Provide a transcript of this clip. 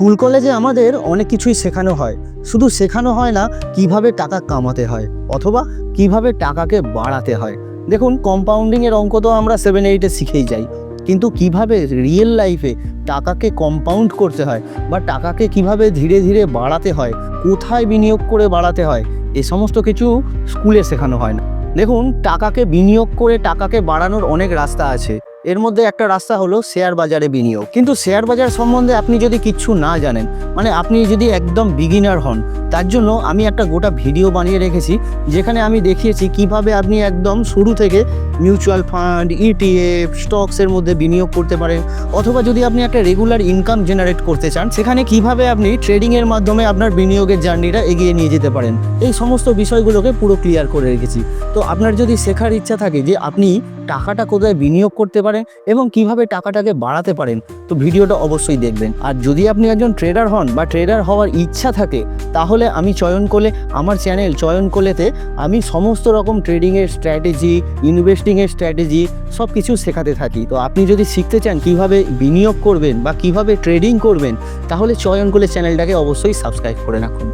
School কলেজে আমাদের অনেক কিছুই শেখানো হয়, শুধু শেখানো হয় না কিভাবে টাকা কামাতে হয় অথবা কিভাবে টাকাকে বাড়াতে হয়। দেখুন, কম্পাউন্ডিংয়ের অঙ্ক তো আমরা 7-8-এ শিখেই যাই, কিন্তু কিভাবে রিয়েল লাইফে টাকাকে কম্পাউন্ড করতে হয় বা টাকাকে কিভাবে ধীরে ধীরে বাড়াতে হয়, কোথায় বিনিয়োগ করে বাড়াতে হয়, এ সমস্ত কিছু স্কুলে শেখানো হয় না। দেখুন, টাকাকে বিনিয়োগ করে টাকাকে বাড়ানোর অনেক রাস্তা আছে। এর মধ্যে একটা রাস্তা হলো শেয়ার বাজারে বিনিয়োগ। কিন্তু শেয়ার বাজার সম্বন্ধে আপনি যদি কিচ্ছু না জানেন, মানে আপনি যদি একদম বিগিনার হন, তার জন্য আমি একটা গোটা ভিডিও বানিয়ে রেখেছি, যেখানে আমি দেখিয়েছি কিভাবে আপনি একদম শুরু থেকে মিউচুয়াল ফান্ড, ইটিএফ, স্টকসের মধ্যে বিনিয়োগ করতে পারেন, অথবা যদি আপনি একটা রেগুলার ইনকাম জেনারেট করতে চান, সেখানে কিভাবে আপনি ট্রেডিংয়ের মাধ্যমে আপনার বিনিয়োগের জার্নিটা এগিয়ে নিয়ে যেতে পারেন। এই সমস্ত বিষয়গুলোকে পুরো ক্লিয়ার করে রেখেছি। তো আপনার যদি শেখার ইচ্ছা থাকে যে আপনি টাকাটা কোথায় বিনিয়োগ করতে পারেন এবং কিভাবে টাকাটাকে বাড়াতে পারেন, তো ভিডিওটা অবশ্যই দেখবেন। আর যদি আপনি একজন ট্রেডার হন বা ট্রেডার হওয়ার ইচ্ছা থাকে, তাহলে আমি চয়ন করলে, আমার চ্যানেল চয়ন করলেতে আমি সমস্ত রকম ট্রেডিংয়ের স্ট্র্যাটেজি, ইনভেস্টিংয়ের স্ট্র্যাটেজি সব কিছু শেখাতে থাকি। তো আপনি যদি শিখতে চান কিভাবে বিনিয়োগ করবেন বা কিভাবে ট্রেডিং করবেন, তাহলে চয়ন করলে চ্যানেলটাকে অবশ্যই সাবস্ক্রাইব করে রাখুন।